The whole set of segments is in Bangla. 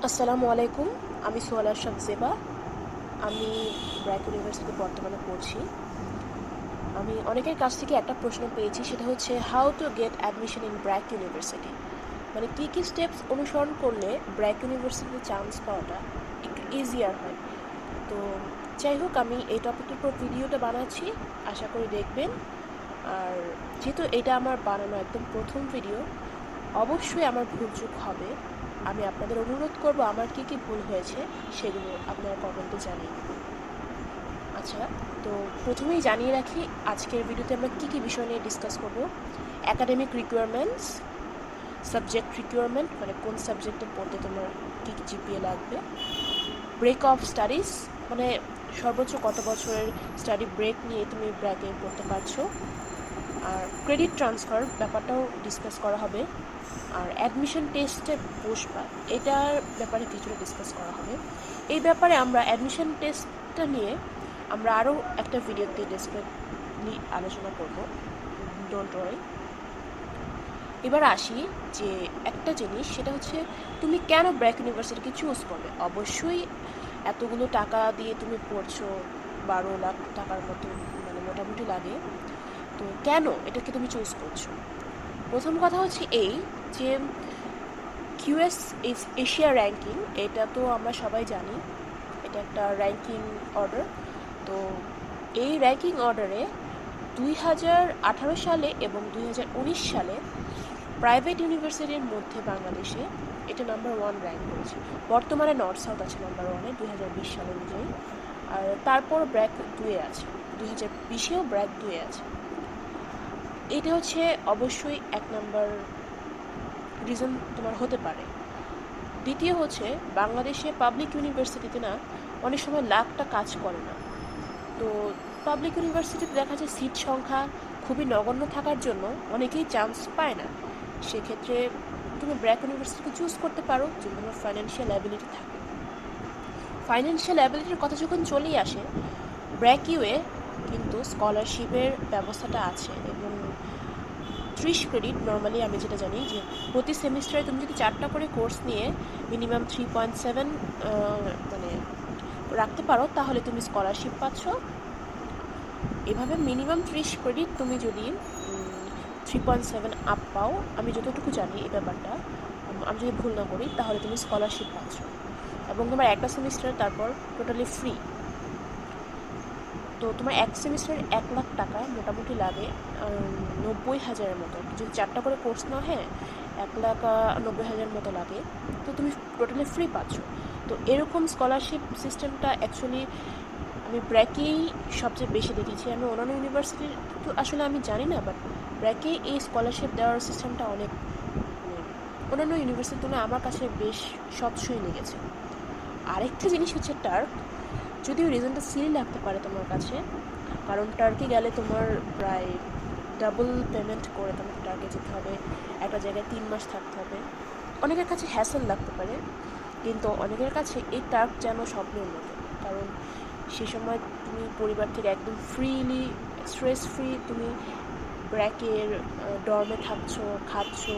আসসালামু আলাইকুম। আমি সোহাল আশরাফ জেবা। আমি ব্র্যাক ইউনিভার্সিটিতে বর্তমানে পড়ছি। আমি অনেকের কাছ থেকে একটা প্রশ্ন পেয়েছি, সেটা হচ্ছে how to get admission in BRAC university. মানে কী কী স্টেপস অনুসরণ করলে ব্র্যাক ইউনিভার্সিটিতে চান্স পাওয়াটা একটু ইজিয়ার হয়। তো যাই হোক, আমি এই টপিকের উপর ভিডিওটা বানাচ্ছি, আশা করি দেখবেন। আর যেহেতু এটা আমার বানানো একদম প্রথম ভিডিও, অবশ্যই আমার ভুলচুক হবে। আমি আপনাদের অনুরোধ করব আমার কী কী ভুল হয়েছে সেগুলো আপনারা কমেন্টে জানিয়ে দেবেন। আচ্ছা, তো প্রথমেই জানিয়ে রাখি আজকের ভিডিওতে আমরা কী কী বিষয় নিয়ে ডিসকাস করব। অ্যাকাডেমিক রিকোয়ারমেন্টস, সাবজেক্ট রিকোয়ারমেন্ট, মানে কোন সাবজেক্টে পড়তে তোমার কী কী জিপিএ লাগবে, ব্রেক অফ স্টাডিজ, মানে সর্বোচ্চ কত বছরের স্টাডি ব্রেক নিয়ে তুমি ব্র্যাকে পড়তে পারছো, আর ক্রেডিট ট্রান্সফার ব্যাপারটাও ডিসকাস করা হবে, আর অ্যাডমিশন টেস্টে বসবা এটার ব্যাপারে কিছুটা ডিসকাস করা হবে। এই ব্যাপারে আমরা অ্যাডমিশন টেস্টটা নিয়ে আমরা আরও একটা ভিডিওতে ডিসক্রিপলি আলোচনা করব, ডোন্ট ওয়ারি। এবার আসি যে একটা জিনিস, সেটা হচ্ছে তুমি কেন ব্র্যাক ইউনিভার্সিটিকে চুজ করবে। অবশ্যই এতগুলো টাকা দিয়ে তুমি পড়ছো, 12 লাখ টাকার মতো মানে মোটামুটি লাগে, তো কেন এটাকে তুমি চুজ করছো। প্রথম কথা হচ্ছে এই যে কিউএস এশিয়া র্যাঙ্কিং, এটা তো আমরা সবাই জানি, এটা একটা র্যাঙ্কিং অর্ডার। তো এই র্যাঙ্কিং অর্ডারে 2018 সালে এবং 2019 সালে প্রাইভেট ইউনিভার্সিটির মধ্যে বাংলাদেশে এটা নাম্বার 1 র্যাঙ্ক করেছে। বর্তমানে নর্থ সাউথ আছে নাম্বার 1-এ 2020 সাল অনুযায়ী, আর তারপর ব্র্যাক 2-এ আছে, 2020-এও ব্র্যাক 2-এ আছে। এটা হচ্ছে অবশ্যই এক নাম্বার রিজন তোমার হতে পারে। দ্বিতীয় হচ্ছে বাংলাদেশে পাবলিক ইউনিভার্সিটিতে না অনেক সময় লাখটা কাজ করে না। তো পাবলিক ইউনিভার্সিটিতে দেখা যায় সিট সংখ্যা খুবই নগণ্য থাকার জন্য অনেকেই চান্স পায় না। সেক্ষেত্রে তুমি ব্র্যাক ইউনিভার্সিটিকে চুজ করতে পারো যদি তোমার ফাইন্যান্সিয়াল অ্যাবিলিটি থাকে। ফাইন্যান্সিয়াল অ্যাবিলিটির কথা যখন চলেই আসে, ব্র্যাক ইউয়ে কিন্তু স্কলারশিপের ব্যবস্থাটা আছে, এবং 30 ক্রেডিট নর্মালি আমি যেটা জানি যে প্রতি সেমিস্টারে তুমি যদি 4টা করে কোর্স নিয়ে মিনিমাম 3.7 মানে রাখতে পারো, তাহলে তুমি স্কলারশিপ পাচ্ছ। এভাবে মিনিমাম 30 ক্রেডিট তুমি যদি 3.7 আপ পাও, আমি যতটুকু জানি এই ব্যাপারটা, আমি যদি ভুল না করি, তাহলে তুমি স্কলারশিপ পাচ্ছ, এবং তোমার একটা সেমিস্টার তারপর টোটালি ফ্রি। তো তোমার এক সেমিস্টারে 1 লাখ টাকা মোটামুটি লাগে, 90,000-এর মতো। যদি 4টা করে কোর্স নাও, হ্যাঁ, 1,90,000 মতো লাগে। তো তুমি টোটালি ফ্রি পাচ্ছ। তো এরকম স্কলারশিপ সিস্টেমটা অ্যাকচুয়ালি আমি ব্র্যাকেই সবচেয়ে বেশি দেখেছি। আমি অন্যান্য ইউনিভার্সিটির তো আসলে আমি জানি না, বাট ব্র্যাকে এই স্কলারশিপ দেওয়ার সিস্টেমটা অনেক অন্যান্য ইউনিভার্সিটির তুলনায় আমার কাছে বেশ স্বচ্ছই লেগেছে। আরেকটা জিনিস হচ্ছে টার্ক, যদিও রিজনটা সিলি লাগতে পারে তোমার কাছে, কারণ টার্কি গেলে তোমার প্রায় ডাবল পেমেন্ট করে তোমাকে টার্কে যেতে হবে, একটা জায়গায় 3 মাস থাকতে হবে। অনেকের কাছে হ্যাসেল লাগতে পারে, কিন্তু অনেকের কাছে এই টার্ক যেন স্বপ্নের মতো, কারণ সে সময় তুমি পরিবার থেকে একদম ফ্রিলি, স্ট্রেস ফ্রি তুমি ব্র্যাকের ডর্মে থাকছো, খাচ্ছো,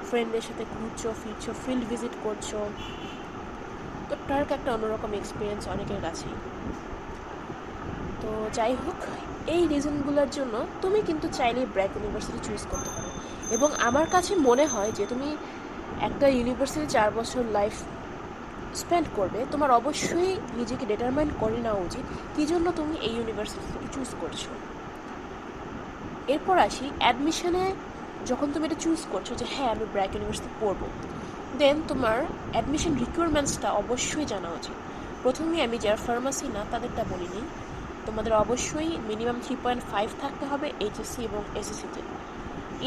ফ্রেন্ডদের সাথে ঘুরছো ফিরছো, ফিল্ড ভিজিট করছো। তো টার্ক একটা অন্যরকম এক্সপিরিয়েন্স অনেকের কাছেই। তো যাই হোক, এই রিজনগুলোর জন্য তুমি কিন্তু চাইলে ব্র্যাক ইউনিভার্সিটি চুজ করতে পারো, এবং আমার কাছে মনে হয় যে তুমি একটা ইউনিভার্সিটি 4 বছর লাইফ স্পেন্ড করবে, তোমার অবশ্যই নিজেকে ডিটারমাইন করে নেওয়া উচিত কী জন্য তুমি এই ইউনিভার্সিটিকে চুজ করছো। এরপর আসি অ্যাডমিশনে। যখন তুমি এটা চুজ করছো যে হ্যাঁ আমি ব্র্যাক ইউনিভার্সিটি পড়বো, দেন তোমার অ্যাডমিশন রিকোয়ারমেন্টসটা অবশ্যই জানা উচিত। প্রথমেই আমি যারা ফার্মাসি না তাদেরটা বলিনি, তোমাদের অবশ্যই মিনিমাম 3.5 থাকতে হবে এইচএসসি এবং এসএসসিতে,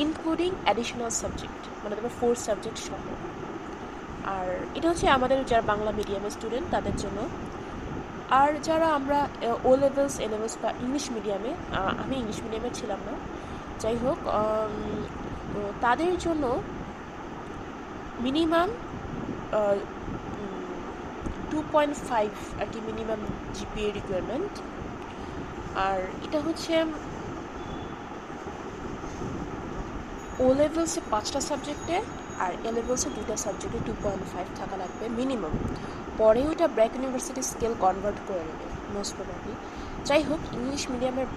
ইনক্লুডিং অ্যাডিশনাল সাবজেক্ট, মানে তোমার 4 সাবজেক্ট সহ। আর এটা হচ্ছে আমাদের যারা বাংলা মিডিয়ামের স্টুডেন্ট তাদের জন্য। আর যারা আমরা ও লেভেলস, এ লেভেলস বা ইংলিশ মিডিয়ামে, আমি ইংলিশ মিডিয়ামে ছিলাম না, যাই হোক, তো তাদের জন্য মিনিমাম 2.5 আর কি মিনিমাম জিপিএ রিকোয়ারমেন্ট। আর এটা হচ্ছে ও লেভেলসে 5টা সাবজেক্টে আর এ লেভেলসে 2টা সাবজেক্টে 2.5 থাকা লাগবে। থাকবে মিনিমাম, পরে ওটা ব্র্যাক ইউনিভার্সিটি স্কেল কনভার্ট করে নেবে মোস্ট প্রবাবলি। যাই হোক, ইংলিশ মিডিয়ামের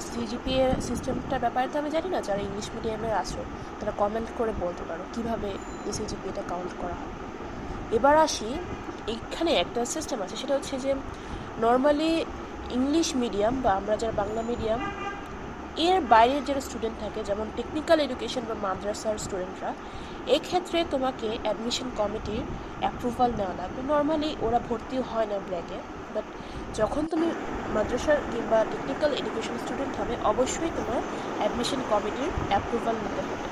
সিজিপিএ সিস্টেমটার ব্যাপারে তো আমি জানি না, যারা ইংলিশ মিডিয়ামের আছো তারা কমেন্ট করে বলতে পারো কীভাবে এই সিজিপিএটা কাউন্ট করা হয়। এবার আসি, এইখানে একটা সিস্টেম আছে, সেটা হচ্ছে যে নর্মালি ইংলিশ মিডিয়াম বা আমরা যারা বাংলা মিডিয়াম এর বাইরের যারা স্টুডেন্ট থাকে, যেমন টেকনিক্যাল এডুকেশন বা মাদ্রাসার স্টুডেন্টরা, এক্ষেত্রে তোমাকে অ্যাডমিশন কমিটির অ্যাপ্রুভাল নেওয়া লাগবে। নর্মালি ওরা ভর্তিও হয় না ব্র্যাকে, বাট যখন তুমি মাদ্রাসার কিংবা টেকনিক্যাল এডুকেশন স্টুডেন্ট হবে অবশ্যই তোমার অ্যাডমিশন কমিটির অ্যাপ্রুভাল নিতে হবে।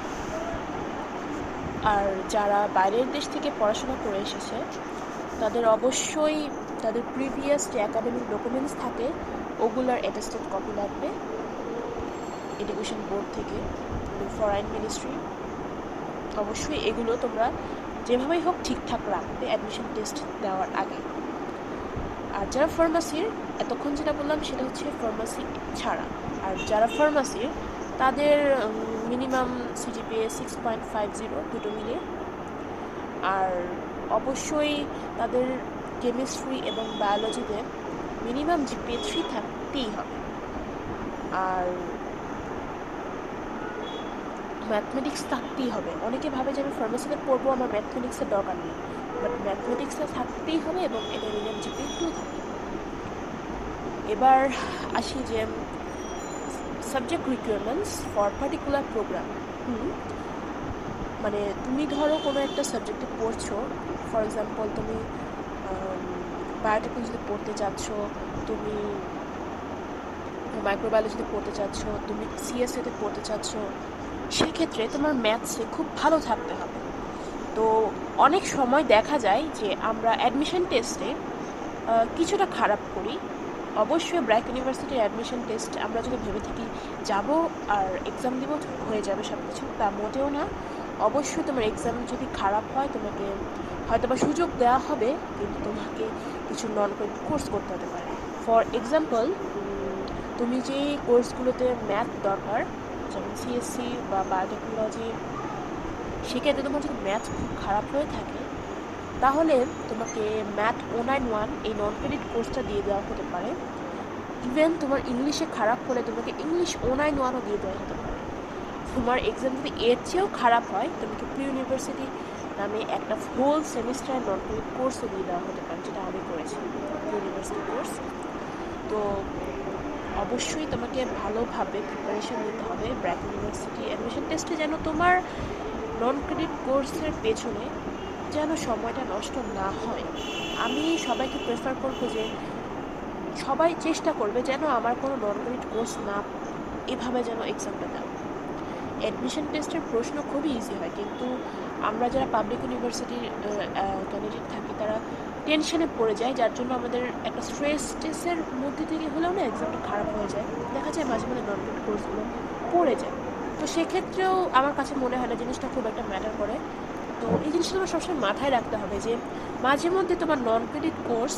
আর যারা বাইরের দেশ থেকে পড়াশোনা করে এসেছে তাদের অবশ্যই তাদের প্রিভিয়াস যে অ্যাকাডেমিক ডকুমেন্টস থাকে ওগুলোর অ্যাটেস্টেড কপি লাগবে এডুকেশন বোর্ড থেকে, ফরেন মিনিস্ট্রি। অবশ্যই এগুলো তোমরা যেভাবেই হোক ঠিকঠাক রাখবে অ্যাডমিশন টেস্ট দেওয়ার আগে। আর যারা ফার্মাসির, এতক্ষণ যেটা বললাম সেটা হচ্ছে ফার্মাসি ছাড়া, আর যারা ফার্মাসির তাদের মিনিমাম সিজিপিএ 6.50 দুটো মিলে। আর অবশ্যই তাদের কেমিস্ট্রি এবং বায়োলজিতে মিনিমাম জিপিএ 3 থাকতেই হবে। আর ম্যাথমেটিক্স থাকতেই হবে। অনেকে ভাবে যে আমি ফার্মাসিতে পড়বো, আমার ম্যাথমেটিক্সের দরকার নেই, বাট ম্যাথমেটিক্সটা থাকতেই হবে এবং এটা মিনিমাম জিপিএ 2 থাকবে। এবার আসি যে subject requirements for particular program. মানে তুমি ধরো কোনো একটা সাবজেক্টে পড়ছো, ফর এক্সাম্পল তুমি বায়োটেকনোলজিতে পড়তে চাচ্ছ, তুমি মাইক্রোবায়োলজিতে পড়তে চাচ্ছ, তুমি সিএসএতে পড়তে চাচ্ছ, সেক্ষেত্রে তোমার ম্যাথসে খুব ভালো থাকতে হবে। তো অনেক সময় দেখা যায় যে আমরা অ্যাডমিশন টেস্টে কিছুটা খারাপ করি। অবশ্যই ব্র্যাক ইউনিভার্সিটির অ্যাডমিশন টেস্ট আমরা যদি ভেবে থাকি যাব আর এক্সাম দিব হয়ে যাবে সব কিছু, তা মোটেও না। অবশ্যই তোমার এক্সাম যদি খারাপ হয় তোমাকে হয়তো বা সুযোগ দেওয়া হবে, কিন্তু তোমাকে কিছু নন ক্রেডিট কোর্স করতে হতে পারে। ফর এক্সাম্পল, তুমি যে কোর্সগুলোতে ম্যাথ দরকার, যেমন সিএসসি বা বায়োটেকনোলজি, সেক্ষেত্রে তোমার যদি ম্যাথ খুব খারাপ হয়ে থাকে তাহলে তোমাকে ম্যাথ 091 এই নন ক্রেডিট কোর্সটা দিয়ে দেওয়া হতে পারে। ইভেন তোমার ইংলিশে খারাপ হলে তোমাকে ইংলিশ 091ও দিয়ে দেওয়া হতে পারে। তোমার এক্সাম যদি এর চেয়েও খারাপ হয় তোমাকে প্রি ইউনিভার্সিটি নামে একটা হোল সেমিস্টার নন ক্রেডিট কোর্সও দিয়ে দেওয়া হতে পারে, যেটা আমি করেছি, প্রি ইউনিভার্সিটি কোর্স। তো অবশ্যই তোমাকে ভালোভাবে প্রিপারেশন নিতে হবে ব্র্যাক ইউনিভার্সিটি অ্যাডমিশন টেস্টে, যেন তোমার নন ক্রেডিট কোর্সের পেছনে যেন সময়টা নষ্ট না হয়। আমি সবাইকে প্রেফার করবো যে সবাই চেষ্টা করবে যেন আমার কোনো নন ক্রেডিট কোর্স না এভাবে যেন এক্সামটা দেয়। অ্যাডমিশন টেস্টের প্রশ্ন খুবই ইজি হয়, কিন্তু আমরা যারা পাবলিক ইউনিভার্সিটির ক্যান্ডিডেট থাকি তারা টেনশনে পড়ে যায়, যার জন্য আমাদের একটা স্ট্রেসের মধ্যে থেকে হলেও না এক্সামটা খারাপ হয়ে যায়। দেখা যায় মাঝে মাঝে নন ক্রেডিট কোর্সগুলো পড়ে যায়। তো সেক্ষেত্রেও আমার কাছে মনে হয় না জিনিসটা খুব একটা ম্যাটার করে। তো এই জিনিসটা তোমার সবসময় মাথায় রাখতে হবে যে মাঝে মধ্যে তোমার নন ক্রেডিট কোর্স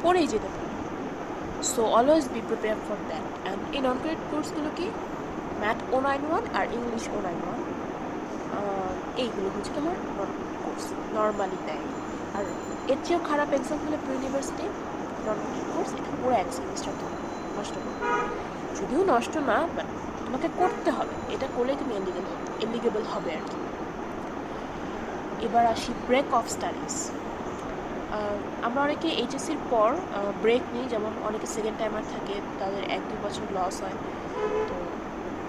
পড়েই যেতে পারে। So always be prepare for that. And এই নন ক্রেডিট কোর্সগুলো কি ম্যাথ 091 আর ইংলিশ 091, এইগুলো হচ্ছে তোমার নন ক্রেডিট কোর্স নর্মালি দেয়। আর এর চেয়েও খারাপ এক্সাম হলে pre university non credit course, এটা পুরো এক সেমিস্টার তুমি নষ্ট করবে। যদিও নষ্ট না, বাট তোমাকে করতে হবে, এটা করলেই তুমি এলিগেবল হবে আর কি। এবার আসি ব্রেক অফ স্টাডিজ। আমরা অনেকে এইচএসসির পর ব্রেক নিই, যেমন অনেকে সেকেন্ড টাইমার থাকে, তাদের 1-2 বছর লস হয়। তো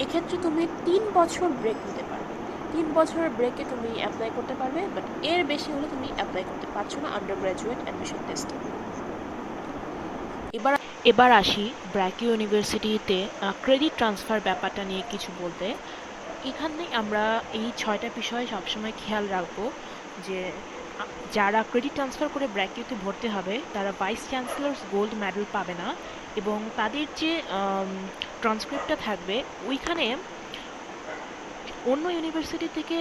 এক্ষেত্রে তুমি 3 বছর ব্রেক নিতে পারবে। 3 বছরের ব্রেকে তুমি অ্যাপ্লাই করতে পারবে, বাট এর বেশি হলে তুমি অ্যাপ্লাই করতে পারছো না আন্ডার গ্র্যাজুয়েট অ্যাডমিশন টেস্টে। এবার আসি ব্র্যাক ইউনিভার্সিটিতে ক্রেডিট ট্রান্সফার ব্যাপারটা নিয়ে কিছু বলতে। এখানে আমরা এই 6টা বিষয় সবসময় খেয়াল রাখবো যে যারা ক্রেডিট ট্রান্সফার করে ব্র্যাক ইউতে ভর্তি হবে তারা ভাইস চ্যান্সেলর্স গোল্ড মেডেল পাবে না, এবং তাদের যে ট্রান্সক্রিপ্টটা থাকবে ওইখানে অন্য ইউনিভার্সিটি থেকে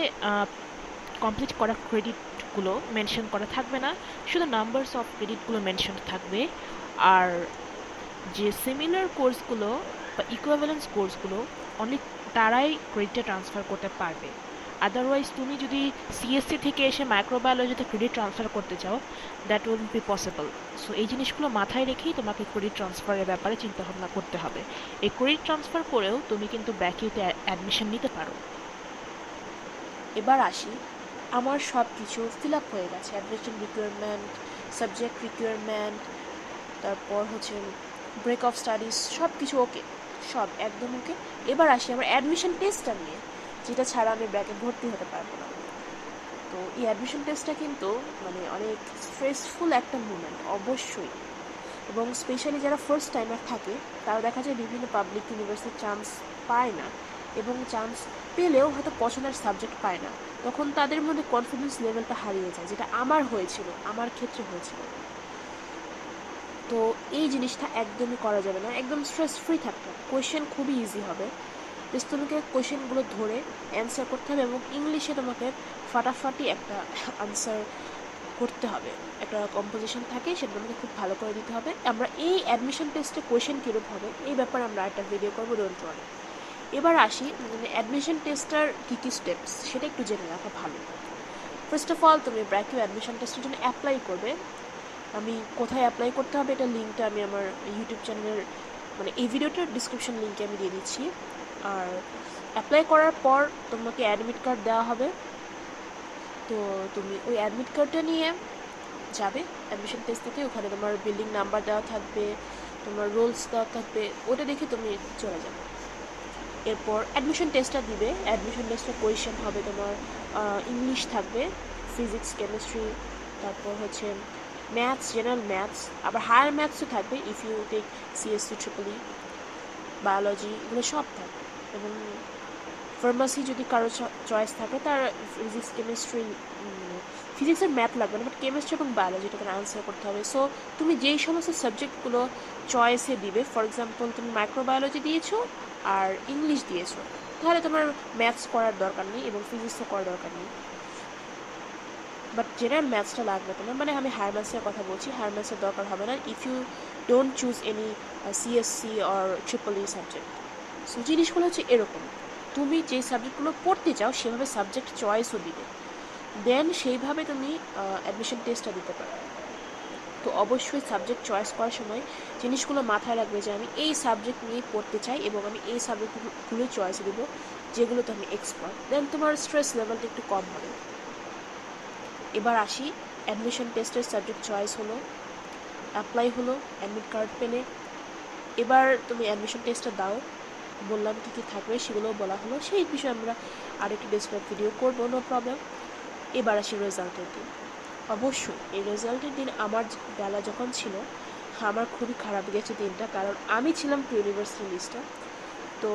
কমপ্লিট করা ক্রেডিটগুলো মেনশন করা থাকবে না, শুধু নাম্বারস অফ ক্রেডিটগুলো মেনশন থাকবে। আর যে সিমিলার কোর্সগুলো বা ইকুইভ্যালেন্স কোর্সগুলো অনেক তারাই ক্রেডিটে ট্রান্সফার করতে পারবে। আদারওয়াইজ তুমি যদি সিএসসি থেকে এসে মাইক্রোবায়োলজিতে ক্রেডিট ট্রান্সফার করতে চাও, that will be possible. So এই জিনিসগুলো মাথায় রেখেই তোমাকে ক্রেডিট ট্রান্সফারের ব্যাপারে চিন্তাভাবনা করতে হবে। এই ক্রেডিট ট্রান্সফার করেও তুমি কিন্তু ব্র্যাকিউতে অ্যাডমিশন নিতে পারো। এবার আসি, আমার সব কিছু ফিল আপ হয়ে গেছে, অ্যাডমিশন রিকোয়ারমেন্ট, সাবজেক্ট রিকোয়ারমেন্ট, তারপর হচ্ছে ব্রেক অফ স্টাডিজ, সব কিছু ওকে, সব একদম ওকে। এবার আসি আমার অ্যাডমিশন টেস্টটা নিয়ে, যেটা ছাড়া আমি ব্র্যাকে ভর্তি হতে পারবো না। তো এই অ্যাডমিশন টেস্টটা কিন্তু মানে অনেক স্ট্রেসফুল একটা মুমেন্ট অবশ্যই, এবং স্পেশালি যারা ফার্স্ট টাইমার থাকে তারা দেখা যায় বিভিন্ন পাবলিক ইউনিভার্সিটির চান্স পায় না, এবং চান্স পেলেও হয়তো পছন্দের সাবজেক্ট পায় না, তখন তাদের মধ্যে কনফিডেন্স লেভেলটা হারিয়ে যায়, যেটা আমার হয়েছিল, আমার ক্ষেত্রে হয়েছিল। তো এই জিনিসটা একদমই করা যাবে না, একদম স্ট্রেস ফ্রি থাকতে হবে। কোয়েশ্চেন খুবই ইজি হবে, জাস্ট তোমাকে কোয়েশ্চেনগুলো ধরে অ্যান্সার করতে হবে, এবং ইংলিশে তোমাকে ফাটাফাটি একটা আনসার করতে হবে। একটা কম্পোজিশন থাকে, সেটা তোমাকে খুব ভালো করে দিতে হবে। আমরা এই অ্যাডমিশন টেস্টে কোয়েশ্চেন কীরূপ হবে এই ব্যাপারে আমরা একটা ভিডিও করবো, ডোন্ট ওয়ারি। এবার আসি অ্যাডমিশন টেস্টার কী কী স্টেপস সেটা একটু জেনে রাখা ভালো। ফার্স্ট অফ অল তুমি ব্র্যাকিউ অ্যাডমিশন টেস্টের জন্য অ্যাপ্লাই করবে। আমি কোথায় অ্যাপ্লাই করতে হবে এটা লিঙ্কটা আমি আমার ইউটিউব চ্যানেলের মানে এই ভিডিওটার ডিসক্রিপশন লিঙ্কে আমি দিয়ে দিচ্ছি। আর অ্যাপ্লাই করার পর তোমাকে অ্যাডমিট কার্ড দেওয়া হবে, তো তুমি ওই অ্যাডমিট কার্ডটা নিয়ে যাবে অ্যাডমিশন টেস্ট থেকে। ওখানে তোমার বিল্ডিং নাম্বার দেওয়া থাকবে, তোমার রোলস দেওয়া থাকবে, ওটা দেখে তুমি চলে যাবে। এরপর অ্যাডমিশন টেস্টটা দিবে। অ্যাডমিশন টেস্টের কোয়েশ্চেন হবে তোমার ইংলিশ থাকবে, ফিজিক্স, কেমিস্ট্রি, তারপর হচ্ছে ম্যাথস, জেনারেল ম্যাথস, আবার হায়ার ম্যাথসও থাকবে if you take CSC, triple E, biology, এগুলো সব থাকবে। এবং ফার্মাসি যদি কারো চয়েস থাকে তার ফিজিক্স, কেমিস্ট্রি, ফিজিক্সের ম্যাথ লাগবে না, বাট কেমিস্ট্রি এবং বায়োলজিটা তোমার আনসার করতে হবে। সো তুমি যেই সমস্ত সাবজেক্টগুলো চয়েসে দিবে, ফর এক্সাম্পল তুমি মাইক্রোবায়োলজি দিয়েছো আর ইংলিশ দিয়েছো, তাহলে তোমার ম্যাথস করার দরকার নেই এবং ফিজিক্সও করার দরকার নেই, বাট জেনারেল ম্যাথসটা লাগবে তোমার। মানে আমি হায়ার ম্যাথসের কথা বলছি, হায়ার ম্যাথসের দরকার হবে না if you don't choose any CSC or triple E subject. So জিনিসগুলো হচ্ছে এরকম, তুমি যে সাবজেক্টগুলো পড়তে চাও সেভাবে সাবজেক্ট চয়েসও দিবে, দেন সেইভাবে তুমি অ্যাডমিশন টেস্টটা দিতে পারো। তো অবশ্যই সাবজেক্ট চয়েস করার সময় জিনিসগুলো মাথায় রাখবে যে আমি এই সাবজেক্ট নিয়ে পড়তে চাই এবং আমি এই সাবজেক্টগুলো চয়েস দেবো যেগুলোতে আমি এক্সপার্ট, দেন তোমার স্ট্রেস লেভেলটা একটু কম হবে। এবার আসি, অ্যাডমিশন টেস্টের সাবজেক্ট চয়েস হলো, অ্যাপ্লাই হলো, অ্যাডমিট কার্ড পেলে, এবার তুমি অ্যাডমিশন টেস্টটা দাও। বললাম কী কী থাকবে সেগুলোও বলা হলো, সেই বিষয়ে আমরা আরেকটি ডেসক্রাইব ভিডিও করবো, নো প্রবলেম। এবার আসি রেজাল্টের দিন। অবশ্যই এই রেজাল্টের দিন আমার বেলা যখন ছিল, আমার খুবই খারাপ গেছে দিনটা, কারণ আমি ছিলাম প্রি ইউনিভার্সিটি লিস্টে। তো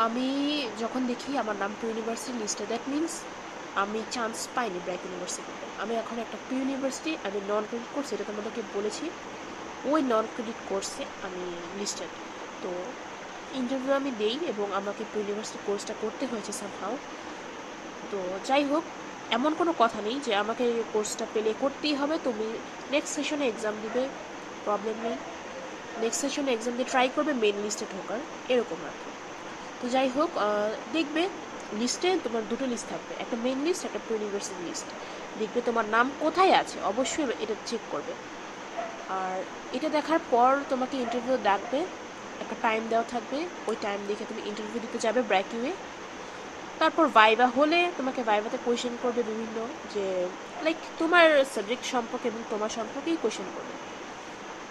আমি যখন দেখি আমার নাম প্রি ইউনিভার্সিটি লিস্টে, দ্যাট মিনস আমি চান্স পাইনি ব্র্যাক ইউনিভার্সিটিতে। আমি এখন একটা প্রি ইউনিভার্সিটি, আমি নন ক্রেডিট কোর্স, এটা তোমাদেরকে বলেছি, ওই নন ক্রেডিট কোর্সে আমি লিস্টেড। তো ইন্টারভিউ আমি দেই এবং আমাকে প্রি ইউনিভার্সিটি কোর্সটা করতে হয়েছে সামহাও। তো যাই হোক, এমন কোনো কথা নেই যে আমাকে কোর্সটা পেলে করতেই হবে, তুমি নেক্সট সেশনে এক্সাম দিবে, প্রবলেম নেই, নেক্সট সেশনে এক্সাম দিয়ে ট্রাই করবে মেন লিস্টে ঢোকার, এরকম আর কি। তো যাই হোক, দেখবে লিস্টে তোমার দুটো লিস্ট থাকবে, একটা মেন লিস্ট, একটা প্রি ইউনিভার্সিটি লিস্ট। দেখবে তোমার নাম কোথায় আছে, অবশ্যই এটা চেক করবে। আর এটা দেখার পর তোমাকে ইন্টারভিউ ডাকবে, একটা টাইম দেওয়া থাকবে, ওই টাইম দেখে তুমি ইন্টারভিউ দিতে যাবে ব্র্যাকিউয়ে। তারপর ভাইভা হলে তোমাকে ভাইভাতে কোয়েশ্চেন করবে বিভিন্ন, যে লাইক তোমার সাবজেক্ট সম্পর্কে এবং তোমার সম্পর্কেই কোয়েশ্চেন করবে।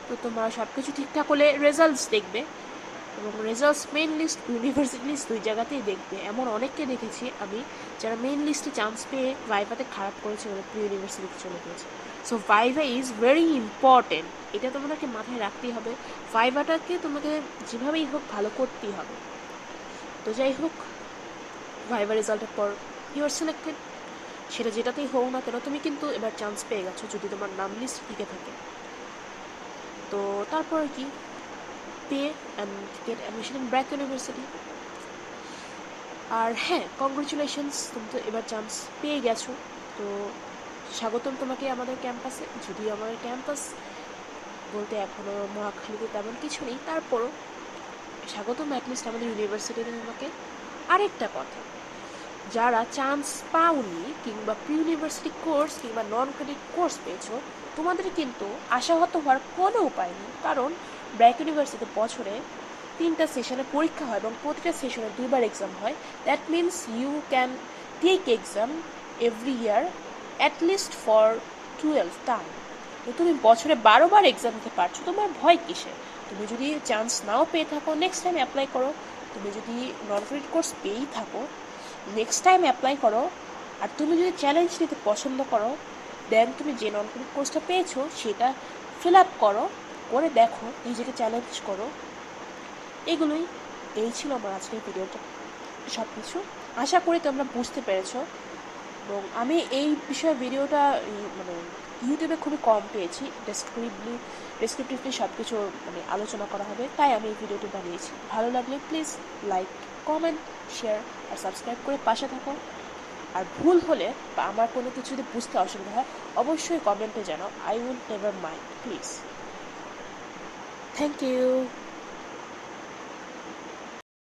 তো তোমার সব কিছু ঠিকঠাক হলে রেজাল্টস দেখবে, এবং results main list, university list দুই জায়গাতেই দেখবে। এমন অনেককে দেখেছি আমি যারা মেইন লিস্টে চান্স পেয়ে ভাইভাতে খারাপ করেছে, ওরা প্রি ইউনিভার্সিটিতে চলে গিয়েছে। So viva is very important, এটা তোমাদেরকে মাথায় রাখতেই হবে। ভাইভাটাকে তোমাকে যেভাবেই হোক ভালো করতেই হবে। তো যাই হোক, ভাইভা রেজাল্টের পর ইউ আর সিলেক্টেড, সেটা যেটাতেই হোক না কেন তুমি কিন্তু এবার চান্স পেয়ে গেছো যদি তোমার নাম লিস্ট টিকে থাকে। তো তারপর কি, pay and get admission in BRAC university. আর হ্যাঁ, কংগ্রেচুলেশনস, তুমি তো এবার চান্স পেয়ে গেছো। তো স্বাগতম তোমাকে আমাদের ক্যাম্পাসে। যদিও আমাদের ক্যাম্পাস বলতে এখনও মহাখালীতে তেমন কিছু নেই, তারপরও স্বাগতম অ্যাটলিস্ট আমাদের ইউনিভার্সিটিতে তোমাকে। আরেকটা কথা, যারা চান্স পাওনি কিংবা প্রি ইউনিভার্সিটি কোর্স কিংবা নন ক্রেডিট কোর্স পেয়েছো, তোমাদের কিন্তু আশাহত হওয়ার কোনো উপায় নেই, কারণ ব্র্যাক ইউনিভার্সিটি বছরে 3টা সেশনে পরীক্ষা হয় এবং প্রতিটা সেশনে 2বার এক্সাম হয়। That means you can take exam every year at least for 12 time. তো তুমি বছরে 12বার এক্সাম দিতে পারছো, তোমার ভয় কিসে? তুমি যদি চান্স নাও পেয়ে থাকো, নেক্সট টাইম অ্যাপ্লাই করো। তুমি যদি নন ক্রেডিট কোর্স পেয়েই থাকো, নেক্সট টাইম অ্যাপ্লাই করো। আর তুমি যদি চ্যালেঞ্জ নিতে পছন্দ করো, দেন তুমি যে নন ক্রেডিট কোর্সটা পেয়েছো সেটা ফিল আপ করো, করে দেখো, নিজেকে চ্যালেঞ্জ করো। এগুলোই, এই ছিল আমার আজকের ভিডিওটা সব কিছু। আশা করি তোমরা বুঝতে পেরেছো। এবং আমি এই বিষয়ে ভিডিওটা মানে ইউটিউবে খুবই কম পেয়েছি, ডেসক্রিপটিভলি সব কিছু মানে আলোচনা করা হবে, তাই আমি এই ভিডিওটি বানিয়েছি। ভালো লাগলে প্লিজ লাইক, কমেন্ট, শেয়ার আর সাবস্ক্রাইব করে পাশে থাকো। আর ভুল হলে বা আমার কোনো কিছু যদি বুঝতে অসুবিধা হয়, অবশ্যই কমেন্টে জানাও। I will never mind, please. Thank you.